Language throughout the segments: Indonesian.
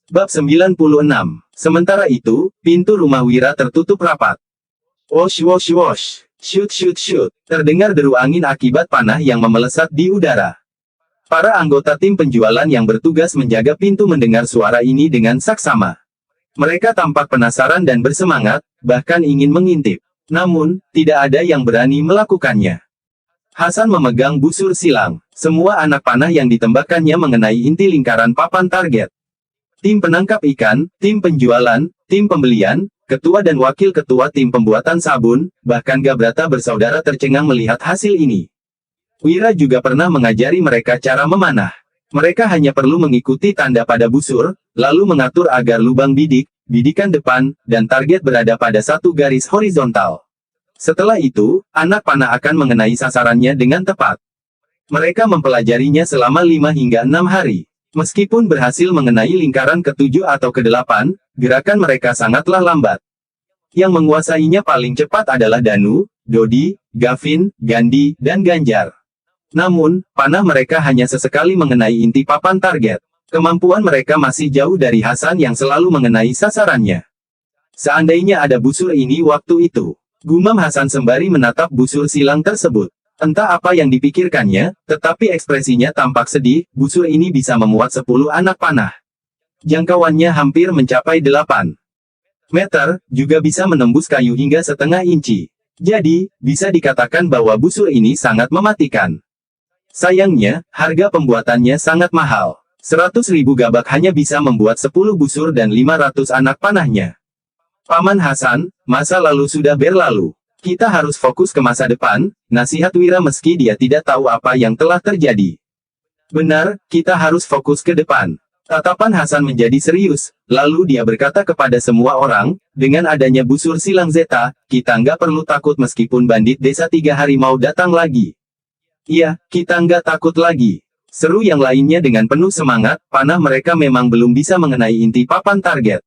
Bab 96. Sementara itu, pintu rumah Wira tertutup rapat. Wosh wosh wosh, shoot shoot shoot, terdengar deru angin akibat panah yang memelesat di udara. Para anggota tim penjualan yang bertugas menjaga pintu mendengar suara ini dengan saksama. Mereka tampak penasaran dan bersemangat, bahkan ingin mengintip. Namun, tidak ada yang berani melakukannya. Hasan memegang busur silang. Semua anak panah yang ditembakkannya mengenai inti lingkaran papan target. Tim penangkap ikan, tim penjualan, tim pembelian, ketua dan wakil ketua tim pembuatan sabun, bahkan Gabrata bersaudara tercengang melihat hasil ini. Wira juga pernah mengajari mereka cara memanah. Mereka hanya perlu mengikuti tanda pada busur, lalu mengatur agar lubang bidik, bidikan depan, dan target berada pada satu garis horizontal. Setelah itu, anak panah akan mengenai sasarannya dengan tepat. Mereka mempelajarinya selama 5 hingga 6 hari. Meskipun berhasil mengenai lingkaran ke-7 atau ke-8, gerakan mereka sangatlah lambat. Yang menguasainya paling cepat adalah Danu, Dodi, Gavin, Gandhi, dan Ganjar. Namun, panah mereka hanya sesekali mengenai inti papan target. Kemampuan mereka masih jauh dari Hasan yang selalu mengenai sasarannya. Seandainya ada busur ini waktu itu, gumam Hasan sembari menatap busur silang tersebut. Entah apa yang dipikirkannya, tetapi ekspresinya tampak sedih. Busur ini bisa memuat 10 anak panah. Jangkauannya hampir mencapai 8 meter, juga bisa menembus kayu hingga setengah inci. Jadi, bisa dikatakan bahwa busur ini sangat mematikan. Sayangnya, harga pembuatannya sangat mahal. 100.000 gabak hanya bisa membuat 10 busur dan 500 anak panahnya. Paman Hasan, masa lalu sudah berlalu. Kita harus fokus ke masa depan, nasihat Wira meski dia tidak tahu apa yang telah terjadi. Benar, kita harus fokus ke depan. Tatapan Hasan menjadi serius, lalu dia berkata kepada semua orang, dengan adanya busur silang Zeta, kita nggak perlu takut meskipun bandit desa 3 harimau datang lagi. Iya, kita nggak takut lagi. Seru yang lainnya dengan penuh semangat, panah mereka memang belum bisa mengenai inti papan target.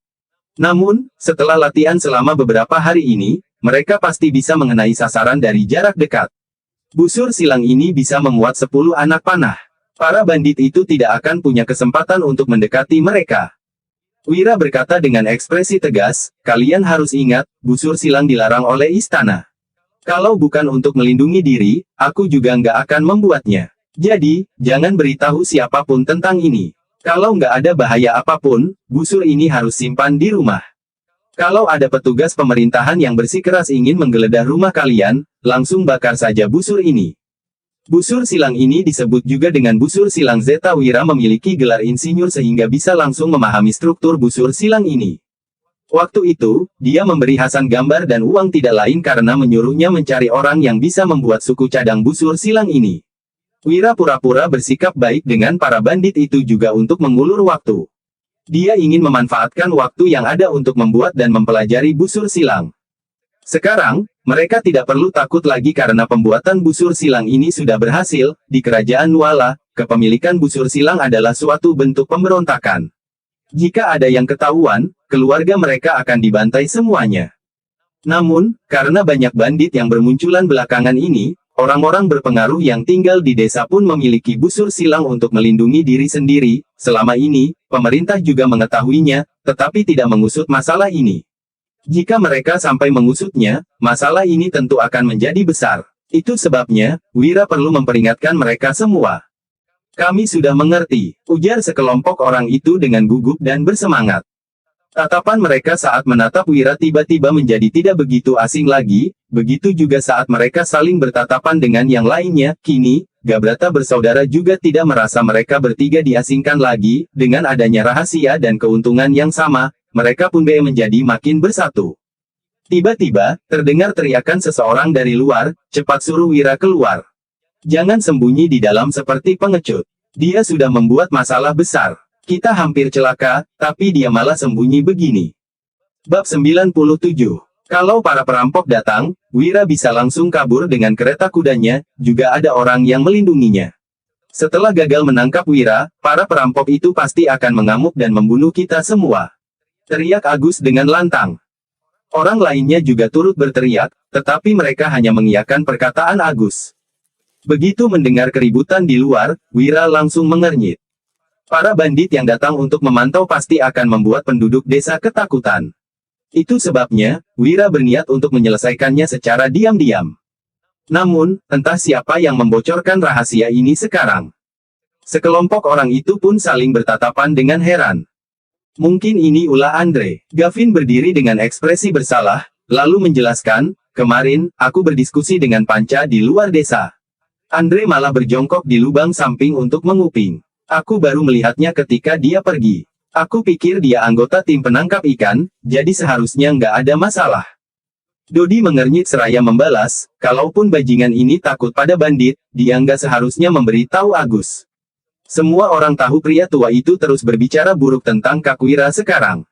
Namun, setelah latihan selama beberapa hari ini, mereka pasti bisa mengenai sasaran dari jarak dekat. Busur silang ini bisa memuat 10 anak panah. Para bandit itu tidak akan punya kesempatan untuk mendekati mereka. Wira berkata dengan ekspresi tegas, kalian harus ingat, busur silang dilarang oleh istana. Kalau bukan untuk melindungi diri, aku juga nggak akan membuatnya. Jadi, jangan beritahu siapapun tentang ini. Kalau nggak ada bahaya apapun, busur ini harus simpan di rumah. Kalau ada petugas pemerintahan yang bersikeras ingin menggeledah rumah kalian, langsung bakar saja busur ini. Busur silang ini disebut juga dengan busur silang Zeta. Wira memiliki gelar insinyur sehingga bisa langsung memahami struktur busur silang ini. Waktu itu, dia memberi Hasan gambar dan uang tidak lain karena menyuruhnya mencari orang yang bisa membuat suku cadang busur silang ini. Wira pura-pura bersikap baik dengan para bandit itu juga untuk mengulur waktu. Dia ingin memanfaatkan waktu yang ada untuk membuat dan mempelajari busur silang. Sekarang, mereka tidak perlu takut lagi karena pembuatan busur silang ini sudah berhasil. Di kerajaan Nuala, kepemilikan busur silang adalah suatu bentuk pemberontakan. Jika ada yang ketahuan, keluarga mereka akan dibantai semuanya. Namun, karena banyak bandit yang bermunculan belakangan ini, orang-orang berpengaruh yang tinggal di desa pun memiliki busur silang untuk melindungi diri sendiri. Selama ini, pemerintah juga mengetahuinya, tetapi tidak mengusut masalah ini. Jika mereka sampai mengusutnya, masalah ini tentu akan menjadi besar. Itu sebabnya, Wira perlu memperingatkan mereka semua. Kami sudah mengerti, ujar sekelompok orang itu dengan gugup dan bersemangat. Tatapan mereka saat menatap Wira tiba-tiba menjadi tidak begitu asing lagi, begitu juga saat mereka saling bertatapan dengan yang lainnya. Kini, Gabrata bersaudara juga tidak merasa mereka bertiga diasingkan lagi. Dengan adanya rahasia dan keuntungan yang sama, mereka pun menjadi makin bersatu. Tiba-tiba, terdengar teriakan seseorang dari luar, cepat suruh Wira keluar. Jangan sembunyi di dalam seperti pengecut. Dia sudah membuat masalah besar. Kita hampir celaka, tapi dia malah sembunyi begini. Bab 97. Kalau para perampok datang, Wira bisa langsung kabur dengan kereta kudanya, juga ada orang yang melindunginya. Setelah gagal menangkap Wira, para perampok itu pasti akan mengamuk dan membunuh kita semua. Teriak Agus dengan lantang. Orang lainnya juga turut berteriak, tetapi mereka hanya mengiyakan perkataan Agus. Begitu mendengar keributan di luar, Wira langsung mengernyit. Para bandit yang datang untuk memantau pasti akan membuat penduduk desa ketakutan. Itu sebabnya, Wira berniat untuk menyelesaikannya secara diam-diam. Namun, entah siapa yang membocorkan rahasia ini sekarang. Sekelompok orang itu pun saling bertatapan dengan heran. Mungkin ini ulah Andre. Gavin berdiri dengan ekspresi bersalah, lalu menjelaskan, kemarin, aku berdiskusi dengan Panca di luar desa. Andre malah berjongkok di lubang samping untuk menguping. Aku baru melihatnya ketika dia pergi. Aku pikir dia anggota tim penangkap ikan, jadi seharusnya nggak ada masalah. Dodi mengernyit seraya membalas, kalaupun bajingan ini takut pada bandit, dia nggak seharusnya memberitahu Agus. Semua orang tahu pria tua itu terus berbicara buruk tentang Kak Wira sekarang.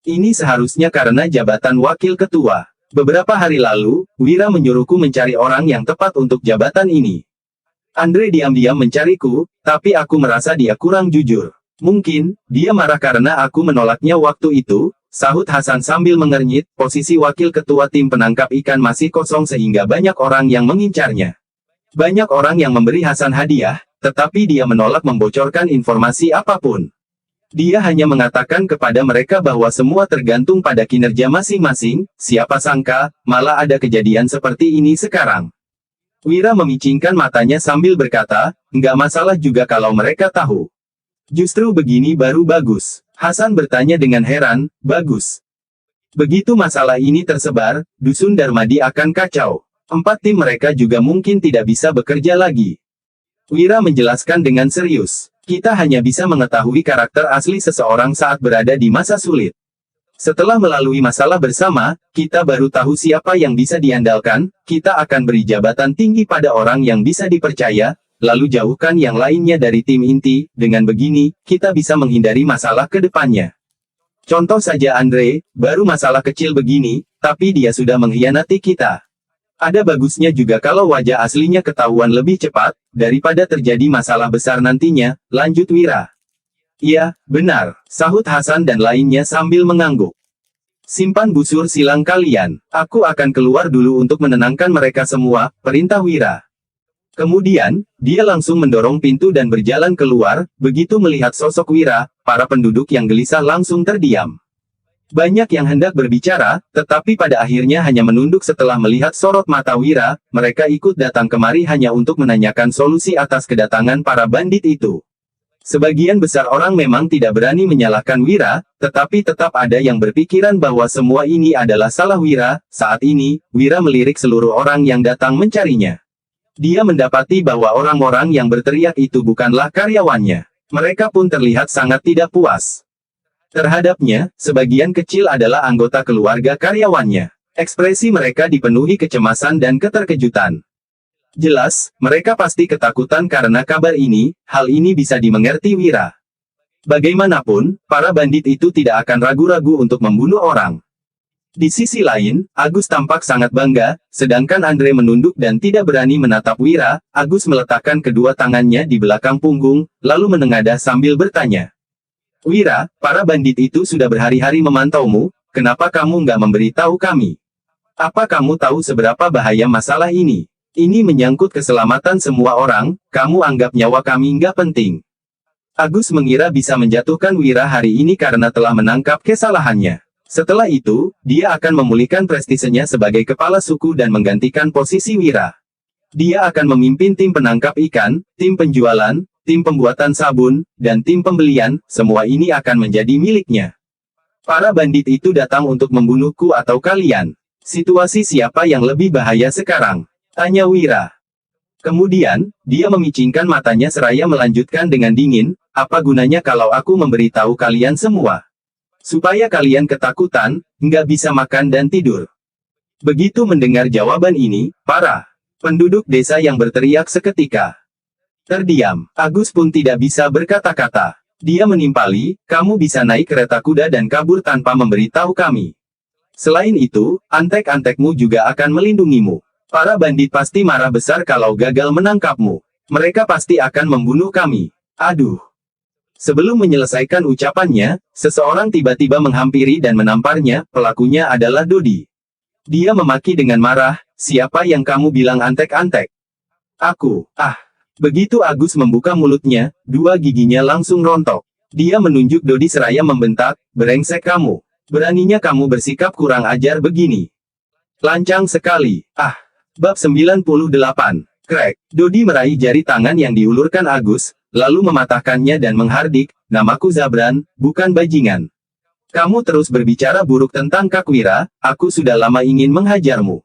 Ini seharusnya karena jabatan wakil ketua. Beberapa hari lalu, Wira menyuruhku mencari orang yang tepat untuk jabatan ini. Andre diam-diam mencariku, tapi aku merasa dia kurang jujur. Mungkin, dia marah karena aku menolaknya waktu itu, sahut Hasan sambil mengernyit, posisi wakil ketua tim penangkap ikan masih kosong sehingga banyak orang yang mengincarnya. Banyak orang yang memberi Hasan hadiah, tetapi dia menolak membocorkan informasi apapun. Dia hanya mengatakan kepada mereka bahwa semua tergantung pada kinerja masing-masing, siapa sangka, malah ada kejadian seperti ini sekarang. Wira memicingkan matanya sambil berkata, nggak masalah juga kalau mereka tahu. Justru begini baru bagus. Hasan bertanya dengan heran, bagus. Begitu masalah ini tersebar, Dusun Darmadi akan kacau. 4 tim mereka juga mungkin tidak bisa bekerja lagi. Wira menjelaskan dengan serius, kita hanya bisa mengetahui karakter asli seseorang saat berada di masa sulit. Setelah melalui masalah bersama, kita baru tahu siapa yang bisa diandalkan, kita akan beri jabatan tinggi pada orang yang bisa dipercaya, lalu jauhkan yang lainnya dari tim inti, dengan begini, kita bisa menghindari masalah ke depannya. Contoh saja Andre, baru masalah kecil begini, tapi dia sudah mengkhianati kita. Ada bagusnya juga kalau wajah aslinya ketahuan lebih cepat, daripada terjadi masalah besar nantinya, lanjut Wira. Iya, benar, sahut Hasan dan lainnya sambil mengangguk. Simpan busur silang kalian, aku akan keluar dulu untuk menenangkan mereka semua, perintah Wira. Kemudian, dia langsung mendorong pintu dan berjalan keluar, begitu melihat sosok Wira, para penduduk yang gelisah langsung terdiam. Banyak yang hendak berbicara, tetapi pada akhirnya hanya menunduk setelah melihat sorot mata Wira, mereka ikut datang kemari hanya untuk menanyakan solusi atas kedatangan para bandit itu. Sebagian besar orang memang tidak berani menyalahkan Wira, tetapi tetap ada yang berpikiran bahwa semua ini adalah salah Wira. Saat ini, Wira melirik seluruh orang yang datang mencarinya. Dia mendapati bahwa orang-orang yang berteriak itu bukanlah karyawannya. Mereka pun terlihat sangat tidak puas terhadapnya, sebagian kecil adalah anggota keluarga karyawannya. Ekspresi mereka dipenuhi kecemasan dan keterkejutan. Jelas, mereka pasti ketakutan karena kabar ini, hal ini bisa dimengerti Wira. Bagaimanapun, para bandit itu tidak akan ragu-ragu untuk membunuh orang. Di sisi lain, Agus tampak sangat bangga, sedangkan Andre menunduk dan tidak berani menatap Wira. Agus meletakkan kedua tangannya di belakang punggung, lalu menengadah sambil bertanya. Wira, para bandit itu sudah berhari-hari memantaumu, kenapa kamu nggak memberitahu kami? Apa kamu tahu seberapa bahaya masalah ini? Ini menyangkut keselamatan semua orang, kamu anggap nyawa kami nggak penting. Agus mengira bisa menjatuhkan Wira hari ini karena telah menangkap kesalahannya. Setelah itu, dia akan memulihkan prestisenya sebagai kepala suku dan menggantikan posisi Wira. Dia akan memimpin tim penangkap ikan, tim penjualan, tim pembuatan sabun, dan tim pembelian, semua ini akan menjadi miliknya. Para bandit itu datang untuk membunuhku atau kalian. Situasi siapa yang lebih bahaya sekarang? Tanya Wira. Kemudian, dia memicingkan matanya seraya melanjutkan dengan dingin, apa gunanya kalau aku memberitahu kalian semua? Supaya kalian ketakutan, nggak bisa makan dan tidur. Begitu mendengar jawaban ini, para penduduk desa yang berteriak seketika terdiam. Agus pun tidak bisa berkata-kata. Dia menimpali, kamu bisa naik kereta kuda dan kabur tanpa memberitahu kami. Selain itu, antek-antekmu juga akan melindungimu. Para bandit pasti marah besar kalau gagal menangkapmu. Mereka pasti akan membunuh kami. Aduh. Sebelum menyelesaikan ucapannya, seseorang tiba-tiba menghampiri dan menamparnya, pelakunya adalah Dodi. Dia memaki dengan marah, siapa yang kamu bilang antek-antek? Aku, Begitu Agus membuka mulutnya, dua giginya langsung rontok. Dia menunjuk Dodi seraya membentak, "Brengsek kamu. Beraninya kamu bersikap kurang ajar begini. Lancang sekali." Ah. Bab 98. Crack. Dodi meraih jari tangan yang diulurkan Agus, lalu mematahkannya dan menghardik, "Namaku Zabran, bukan bajingan. Kamu terus berbicara buruk tentang Kakwira, aku sudah lama ingin menghajarmu.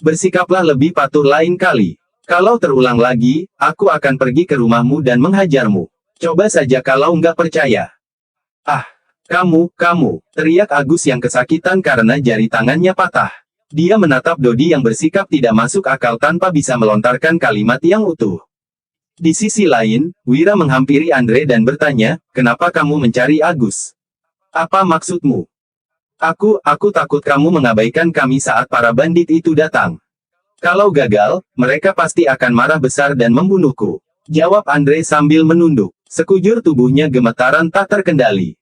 Bersikaplah lebih patuh lain kali. Kalau terulang lagi, aku akan pergi ke rumahmu dan menghajarmu. Coba saja kalau nggak percaya." "Ah, kamu," teriak Agus yang kesakitan karena jari tangannya patah. Dia menatap Dodi yang bersikap tidak masuk akal tanpa bisa melontarkan kalimat yang utuh. Di sisi lain, Wira menghampiri Andre dan bertanya, "Kenapa kamu mencari Agus? Apa maksudmu?" Aku takut kamu mengabaikan kami saat para bandit itu datang. Kalau gagal, mereka pasti akan marah besar dan membunuhku," jawab Andre sambil menunduk. Sekujur tubuhnya gemetaran tak terkendali.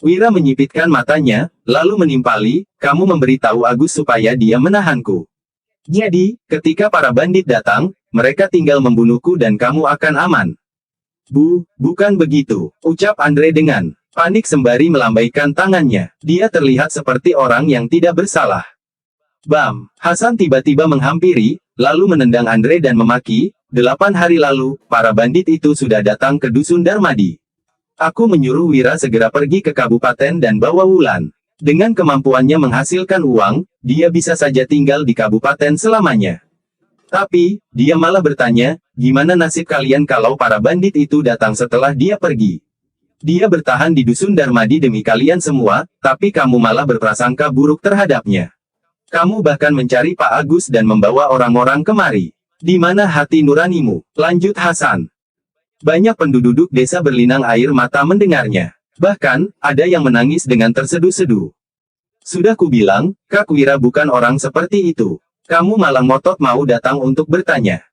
Wira menyipitkan matanya, lalu menimpali, "Kamu memberitahu Agus supaya dia menahanku. Jadi, ketika para bandit datang, mereka tinggal membunuhku dan kamu akan aman." Bukan begitu," ucap Andre dengan panik sembari melambaikan tangannya. Dia terlihat seperti orang yang tidak bersalah. Bam! Hasan tiba-tiba menghampiri, lalu menendang Andre dan memaki, "8 hari lalu, para bandit itu sudah datang ke Dusun Darmadi. Aku menyuruh Wira segera pergi ke kabupaten dan bawa Wulan. Dengan kemampuannya menghasilkan uang, dia bisa saja tinggal di kabupaten selamanya. Tapi, dia malah bertanya, gimana nasib kalian kalau para bandit itu datang setelah dia pergi? Dia bertahan di Dusun Darmadi demi kalian semua, tapi kamu malah berprasangka buruk terhadapnya. Kamu bahkan mencari Pak Agus dan membawa orang-orang kemari. Di mana hati nuranimu?" lanjut Hasan. Banyak penduduk desa berlinang air mata mendengarnya. Bahkan, ada yang menangis dengan terseduh-seduh. "Sudah kubilang, Kakwira bukan orang seperti itu. Kamu malah ngotot mau datang untuk bertanya."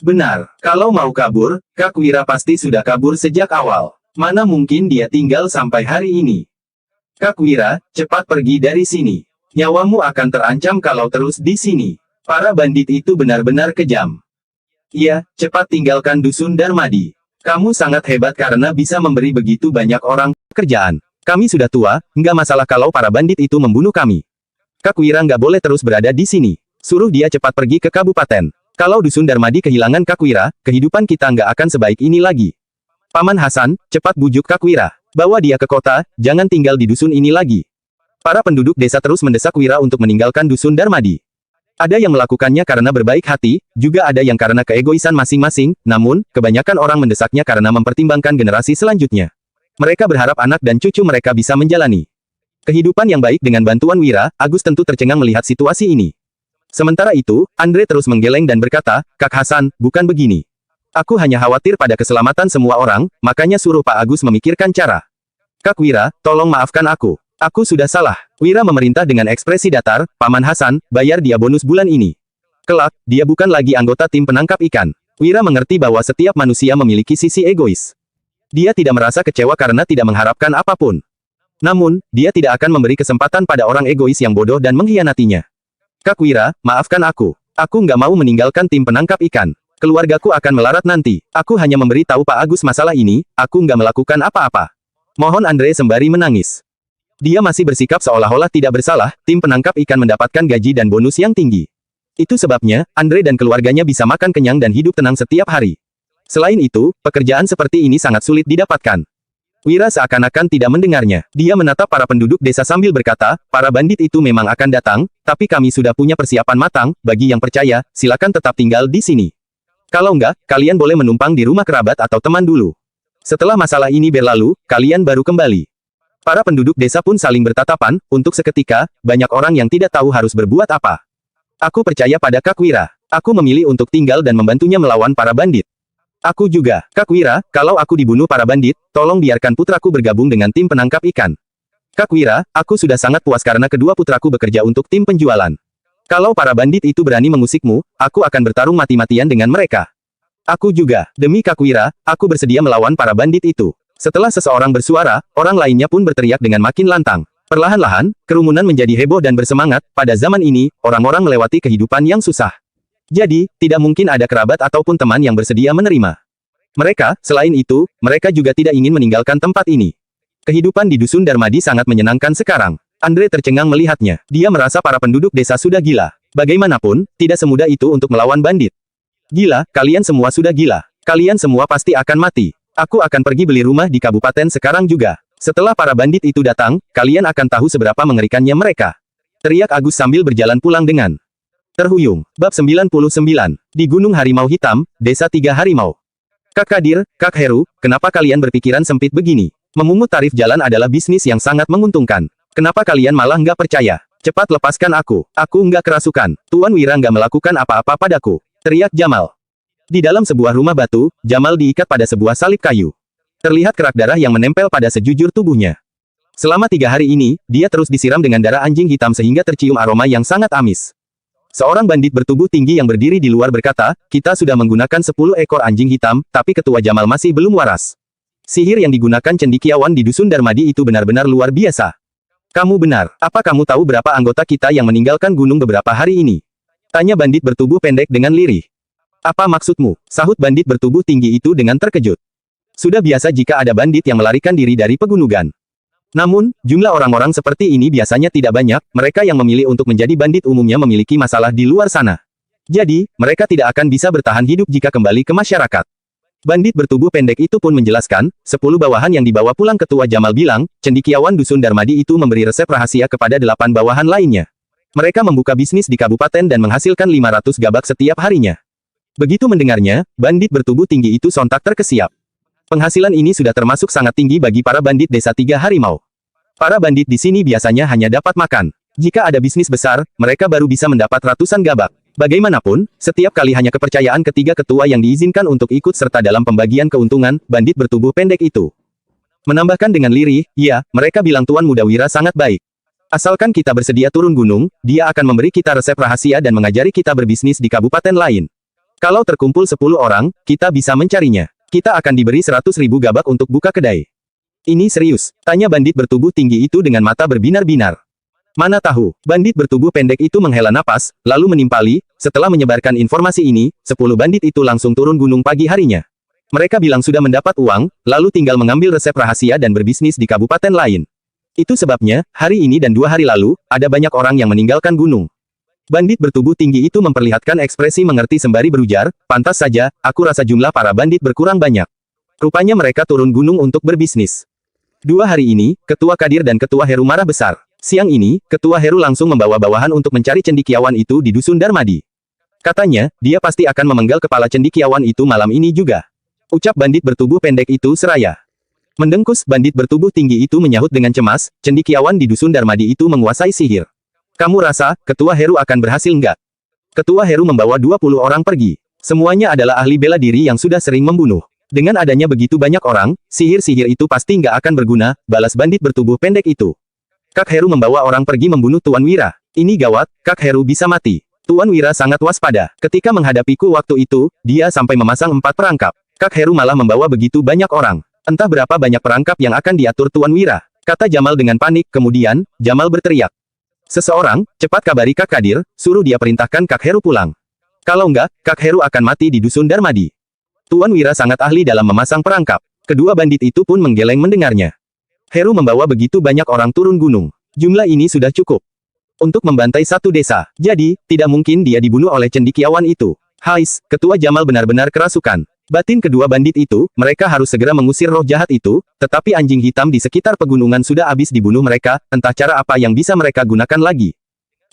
"Benar, kalau mau kabur, Kakwira pasti sudah kabur sejak awal. Mana mungkin dia tinggal sampai hari ini. Kakwira, cepat pergi dari sini. Nyawamu akan terancam kalau terus di sini. Para bandit itu benar-benar kejam. Iya, cepat tinggalkan Dusun Darmadi. Kamu sangat hebat karena bisa memberi begitu banyak orang kerjaan. Kami sudah tua, nggak masalah kalau para bandit itu membunuh kami. Kakwira nggak boleh terus berada di sini. Suruh dia cepat pergi ke kabupaten. Kalau Dusun Darmadi kehilangan Kakwira, kehidupan kita nggak akan sebaik ini lagi. Paman Hasan, cepat bujuk Kakwira. Bawa dia ke kota, jangan tinggal di dusun ini lagi." Para penduduk desa terus mendesak Wira untuk meninggalkan Dusun Darmadi. Ada yang melakukannya karena berbaik hati, juga ada yang karena keegoisan masing-masing, namun, kebanyakan orang mendesaknya karena mempertimbangkan generasi selanjutnya. Mereka berharap anak dan cucu mereka bisa menjalani kehidupan yang baik dengan bantuan Wira. Agus tentu tercengang melihat situasi ini. Sementara itu, Andre terus menggeleng dan berkata, "Kak Hasan, bukan begini. Aku hanya khawatir pada keselamatan semua orang, makanya suruh Pak Agus memikirkan cara. Kak Wira, tolong maafkan aku. Aku sudah salah." Wira memerintah dengan ekspresi datar, "Paman Hasan, bayar dia bonus bulan ini. Kelak, dia bukan lagi anggota tim penangkap ikan." Wira mengerti bahwa setiap manusia memiliki sisi egois. Dia tidak merasa kecewa karena tidak mengharapkan apapun. Namun, dia tidak akan memberi kesempatan pada orang egois yang bodoh dan mengkhianatinya. "Kak Wira, maafkan aku. Aku nggak mau meninggalkan tim penangkap ikan. Keluargaku akan melarat nanti. Aku hanya memberi tahu Pak Agus masalah ini, aku nggak melakukan apa-apa." Mohon Andre sembari menangis. Dia masih bersikap seolah-olah tidak bersalah, tim penangkap ikan mendapatkan gaji dan bonus yang tinggi. Itu sebabnya, Andre dan keluarganya bisa makan kenyang dan hidup tenang setiap hari. Selain itu, pekerjaan seperti ini sangat sulit didapatkan. Wira seakan-akan tidak mendengarnya. Dia menatap para penduduk desa sambil berkata, "Para bandit itu memang akan datang, tapi kami sudah punya persiapan matang. Bagi yang percaya, silakan tetap tinggal di sini. Kalau enggak, kalian boleh menumpang di rumah kerabat atau teman dulu. Setelah masalah ini berlalu, kalian baru kembali." Para penduduk desa pun saling bertatapan, untuk seketika, banyak orang yang tidak tahu harus berbuat apa. "Aku percaya pada Kak Wira. Aku memilih untuk tinggal dan membantunya melawan para bandit." "Aku juga, Kak Wira, kalau aku dibunuh para bandit, tolong biarkan putraku bergabung dengan tim penangkap ikan. Kak Wira, aku sudah sangat puas karena kedua putraku bekerja untuk tim penjualan. Kalau para bandit itu berani mengusikmu, aku akan bertarung mati-matian dengan mereka." "Aku juga, demi Kak Wira, aku bersedia melawan para bandit itu." Setelah seseorang bersuara, orang lainnya pun berteriak dengan makin lantang. Perlahan-lahan, kerumunan menjadi heboh dan bersemangat. Pada zaman ini, orang-orang melewati kehidupan yang susah. Jadi, tidak mungkin ada kerabat ataupun teman yang bersedia menerima mereka. Selain itu, mereka juga tidak ingin meninggalkan tempat ini. Kehidupan di Dusun Darmadi sangat menyenangkan sekarang. Andre tercengang melihatnya. Dia merasa para penduduk desa sudah gila. Bagaimanapun, tidak semudah itu untuk melawan bandit. Gila, kalian semua sudah gila. Kalian semua pasti akan mati. Aku akan pergi beli rumah di kabupaten sekarang juga. Setelah para bandit itu datang, kalian akan tahu seberapa mengerikannya mereka. Teriak Agus sambil berjalan pulang dengan terhuyung. Bab 99. Di Gunung Harimau Hitam, Desa Tiga Harimau. Kak Kadir, Kak Heru, kenapa kalian berpikiran sempit begini? Memungut tarif jalan adalah bisnis yang sangat menguntungkan. Kenapa kalian malah nggak percaya? Cepat lepaskan aku. Aku nggak kerasukan. Tuan Wira nggak melakukan apa-apa padaku. Teriak Jamal. Di dalam sebuah rumah batu, Jamal diikat pada sebuah salib kayu. Terlihat kerak darah yang menempel pada sejujur tubuhnya. Selama 3 hari ini, dia terus disiram dengan darah anjing hitam sehingga tercium aroma yang sangat amis. Seorang bandit bertubuh tinggi yang berdiri di luar berkata, kita sudah menggunakan 10 ekor anjing hitam, tapi ketua Jamal masih belum waras. Sihir yang digunakan cendekiawan di Dusun Darmadi itu benar-benar luar biasa. Kamu benar. Apa kamu tahu berapa anggota kita yang meninggalkan gunung beberapa hari ini? Tanya bandit bertubuh pendek dengan lirih. Apa maksudmu? Sahut bandit bertubuh tinggi itu dengan terkejut. Sudah biasa jika ada bandit yang melarikan diri dari pegunungan. Namun, jumlah orang-orang seperti ini biasanya tidak banyak. Mereka yang memilih untuk menjadi bandit umumnya memiliki masalah di luar sana. Jadi, mereka tidak akan bisa bertahan hidup jika kembali ke masyarakat. Bandit bertubuh pendek itu pun menjelaskan, 10 bawahan yang dibawa pulang ketua Jamal bilang, cendekiawan Dusun Darmadi itu memberi resep rahasia kepada 8 bawahan lainnya. Mereka membuka bisnis di kabupaten dan menghasilkan 500 gabak setiap harinya. Begitu mendengarnya, bandit bertubuh tinggi itu sontak terkesiap. Penghasilan ini sudah termasuk sangat tinggi bagi para bandit Desa Tiga Harimau. Para bandit di sini biasanya hanya dapat makan. Jika ada bisnis besar, mereka baru bisa mendapat ratusan gabak. Bagaimanapun, setiap kali hanya kepercayaan ketiga ketua yang diizinkan untuk ikut serta dalam pembagian keuntungan, bandit bertubuh pendek itu menambahkan dengan lirih, ya, mereka bilang Tuan Muda Wira sangat baik. Asalkan kita bersedia turun gunung, dia akan memberi kita resep rahasia dan mengajari kita berbisnis di kabupaten lain. Kalau terkumpul 10 orang, kita bisa mencarinya. Kita akan diberi 100.000 gabak untuk buka kedai. Ini serius? Tanya bandit bertubuh tinggi itu dengan mata berbinar-binar. Mana tahu, bandit bertubuh pendek itu menghela napas, lalu menimpali, setelah menyebarkan informasi ini, 10 bandit itu langsung turun gunung pagi harinya. Mereka bilang sudah mendapat uang, lalu tinggal mengambil resep rahasia dan berbisnis di kabupaten lain. Itu sebabnya, hari ini dan 2 hari lalu, ada banyak orang yang meninggalkan gunung. Bandit bertubuh tinggi itu memperlihatkan ekspresi mengerti sembari berujar, pantas saja, aku rasa jumlah para bandit berkurang banyak. Rupanya mereka turun gunung untuk berbisnis. 2 hari ini, Ketua Kadir dan Ketua Heru marah besar. Siang ini, Ketua Heru langsung membawa bawahan untuk mencari cendekiawan itu di Dusun Darmadi. Katanya, dia pasti akan memenggal kepala cendekiawan itu malam ini juga. Ucap bandit bertubuh pendek itu seraya. Mendengkus, bandit bertubuh tinggi itu menyahut dengan cemas, cendekiawan di Dusun Darmadi itu menguasai sihir. Kamu rasa, Ketua Heru akan berhasil enggak? Ketua Heru membawa 20 orang pergi. Semuanya adalah ahli bela diri yang sudah sering membunuh. Dengan adanya begitu banyak orang, sihir-sihir itu pasti nggak akan berguna, balas bandit bertubuh pendek itu. Kak Heru membawa orang pergi membunuh Tuan Wira. Ini gawat, Kak Heru bisa mati. Tuan Wira sangat waspada. Ketika menghadapiku waktu itu, dia sampai memasang 4 perangkap. Kak Heru malah membawa begitu banyak orang. Entah berapa banyak perangkap yang akan diatur Tuan Wira. Kata Jamal dengan panik, kemudian, Jamal berteriak. Seseorang, cepat kabari Kak Kadir, suruh dia perintahkan Kak Heru pulang. Kalau enggak, Kak Heru akan mati di Dusun Darmadi. Tuan Wira sangat ahli dalam memasang perangkap. Kedua bandit itu pun menggeleng mendengarnya. Heru membawa begitu banyak orang turun gunung. Jumlah ini sudah cukup untuk membantai satu desa. Jadi, tidak mungkin dia dibunuh oleh cendekiawan itu. Hais, Ketua Jamal benar-benar kerasukan. Batin kedua bandit itu, mereka harus segera mengusir roh jahat itu, tetapi anjing hitam di sekitar pegunungan sudah habis dibunuh mereka, entah cara apa yang bisa mereka gunakan lagi.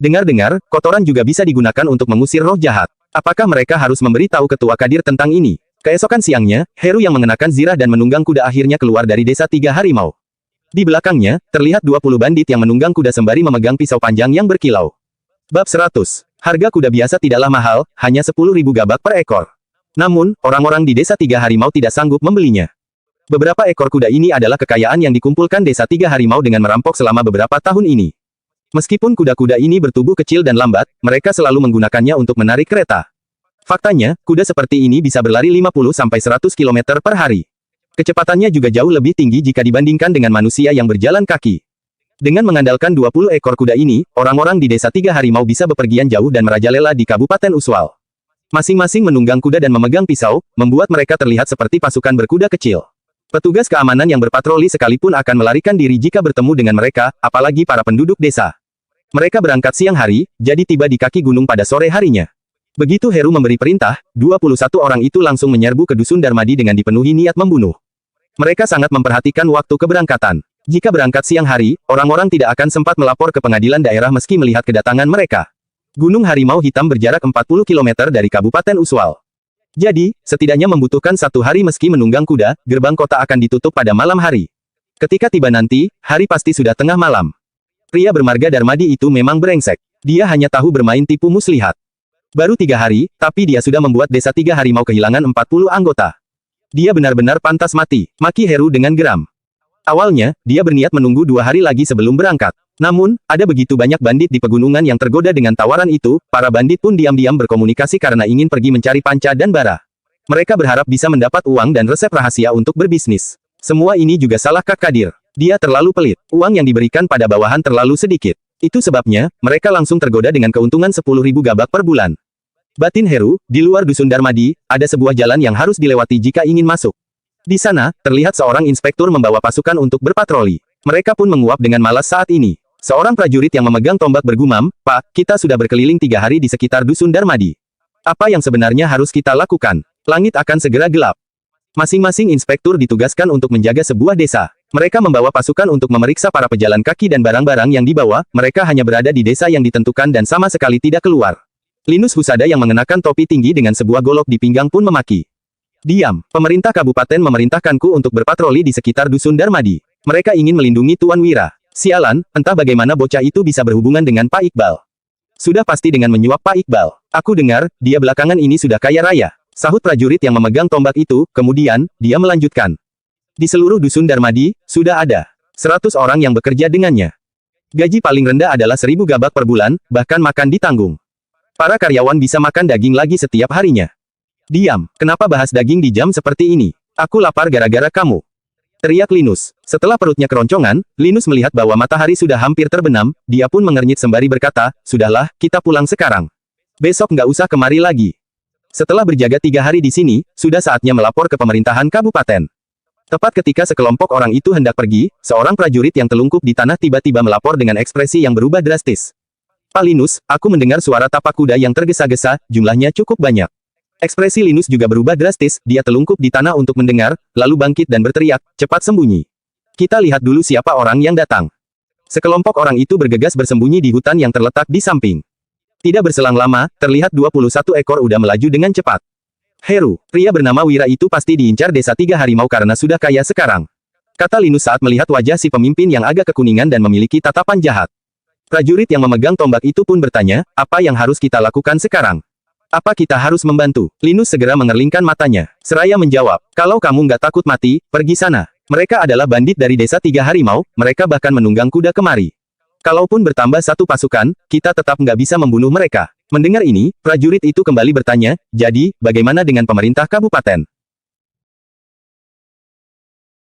Dengar-dengar, kotoran juga bisa digunakan untuk mengusir roh jahat. Apakah mereka harus memberi tahu Ketua Kadir tentang ini? Keesokan siangnya, Heru yang mengenakan zirah dan menunggang kuda akhirnya keluar dari Desa Tiga Harimau. Di belakangnya, terlihat 20 bandit yang menunggang kuda sembari memegang pisau panjang yang berkilau. Bab 100. Harga kuda biasa tidaklah mahal, hanya 10.000 gabak per ekor. Namun, orang-orang di Desa Tiga Harimau tidak sanggup membelinya. Beberapa ekor kuda ini adalah kekayaan yang dikumpulkan Desa Tiga Harimau dengan merampok selama beberapa tahun ini. Meskipun kuda-kuda ini bertubuh kecil dan lambat, mereka selalu menggunakannya untuk menarik kereta. Faktanya, kuda seperti ini bisa berlari 50-100 km per hari. Kecepatannya juga jauh lebih tinggi jika dibandingkan dengan manusia yang berjalan kaki. Dengan mengandalkan 20 ekor kuda ini, orang-orang di Desa Tiga Harimau bisa bepergian jauh dan merajalela di Kabupaten Uswal. Masing-masing menunggang kuda dan memegang pisau, membuat mereka terlihat seperti pasukan berkuda kecil. Petugas keamanan yang berpatroli sekalipun akan melarikan diri jika bertemu dengan mereka, apalagi para penduduk desa. Mereka berangkat siang hari, jadi tiba di kaki gunung pada sore harinya. Begitu Heru memberi perintah, 21 orang itu langsung menyerbu ke dusun Darmadi dengan dipenuhi niat membunuh. Mereka sangat memperhatikan waktu keberangkatan. Jika berangkat siang hari, orang-orang tidak akan sempat melapor ke pengadilan daerah meski melihat kedatangan mereka. Gunung Harimau Hitam berjarak 40 km dari Kabupaten Uswal. Jadi, setidaknya membutuhkan 1 hari meski menunggang kuda, gerbang kota akan ditutup pada malam hari. Ketika tiba nanti, hari pasti sudah tengah malam. Pria bermarga Darmadi itu memang brengsek. Dia hanya tahu bermain tipu muslihat. Baru 3 hari, tapi dia sudah membuat desa 3 harimau kehilangan 40 anggota. Dia benar-benar pantas mati, maki Heru dengan geram. Awalnya, dia berniat menunggu 2 hari lagi sebelum berangkat. Namun, ada begitu banyak bandit di pegunungan yang tergoda dengan tawaran itu, para bandit pun diam-diam berkomunikasi karena ingin pergi mencari panca dan bara. Mereka berharap bisa mendapat uang dan resep rahasia untuk berbisnis. Semua ini juga salah Kak Kadir. Dia terlalu pelit. Uang yang diberikan pada bawahan terlalu sedikit. Itu sebabnya, mereka langsung tergoda dengan keuntungan 10.000 gabak per bulan. Batin Heru, di luar dusun Darmadi, ada sebuah jalan yang harus dilewati jika ingin masuk. Di sana, terlihat seorang inspektur membawa pasukan untuk berpatroli. Mereka pun menguap dengan malas saat ini. Seorang prajurit yang memegang tombak bergumam, "Pak, kita sudah berkeliling 3 hari di sekitar dusun Darmadi. Apa yang sebenarnya harus kita lakukan? Langit akan segera gelap." Masing-masing inspektur ditugaskan untuk menjaga sebuah desa. Mereka membawa pasukan untuk memeriksa para pejalan kaki dan barang-barang yang dibawa, mereka hanya berada di desa yang ditentukan dan sama sekali tidak keluar. Linus Husada yang mengenakan topi tinggi dengan sebuah golok di pinggang pun memaki. "Diam, pemerintah kabupaten memerintahkanku untuk berpatroli di sekitar dusun Darmadi. Mereka ingin melindungi Tuan Wira." Sialan, entah bagaimana bocah itu bisa berhubungan dengan Pak Iqbal. Sudah pasti dengan menyuap Pak Iqbal. Aku dengar, dia belakangan ini sudah kaya raya. Sahut prajurit yang memegang tombak itu, kemudian, dia melanjutkan. Di seluruh dusun Darmadi, sudah ada 100 orang yang bekerja dengannya. Gaji paling rendah adalah 1.000 gabak per bulan, bahkan makan ditanggung. Para karyawan bisa makan daging lagi setiap harinya. "Diam, kenapa bahas daging di jam seperti ini? Aku lapar gara-gara kamu," teriak Linus. Setelah perutnya keroncongan, Linus melihat bahwa matahari sudah hampir terbenam, dia pun mengernyit sembari berkata, "Sudahlah, kita pulang sekarang. Besok nggak usah kemari lagi." Setelah berjaga 3 hari di sini, sudah saatnya melapor ke pemerintahan kabupaten. Tepat ketika sekelompok orang itu hendak pergi, seorang prajurit yang telungkup di tanah tiba-tiba melapor dengan ekspresi yang berubah drastis. "Pak Linus, aku mendengar suara tapak kuda yang tergesa-gesa, jumlahnya cukup banyak." Ekspresi Linus juga berubah drastis, dia telungkup di tanah untuk mendengar, lalu bangkit dan berteriak, "Cepat sembunyi. Kita lihat dulu siapa orang yang datang." Sekelompok orang itu bergegas bersembunyi di hutan yang terletak di samping. Tidak berselang lama, terlihat 21 ekor udah melaju dengan cepat. "Heru, pria bernama Wira itu pasti diincar desa 3 harimau karena sudah kaya sekarang," kata Linus saat melihat wajah si pemimpin yang agak kekuningan dan memiliki tatapan jahat. Prajurit yang memegang tombak itu pun bertanya, "Apa yang harus kita lakukan sekarang? Apa kita harus membantu?" Linus segera mengerlingkan matanya. Seraya menjawab, "Kalau kamu nggak takut mati, pergi sana. Mereka adalah bandit dari desa 3 harimau, mereka bahkan menunggang kuda kemari. Kalaupun bertambah 1 pasukan, kita tetap nggak bisa membunuh mereka." Mendengar ini, prajurit itu kembali bertanya, "Jadi, bagaimana dengan pemerintah kabupaten?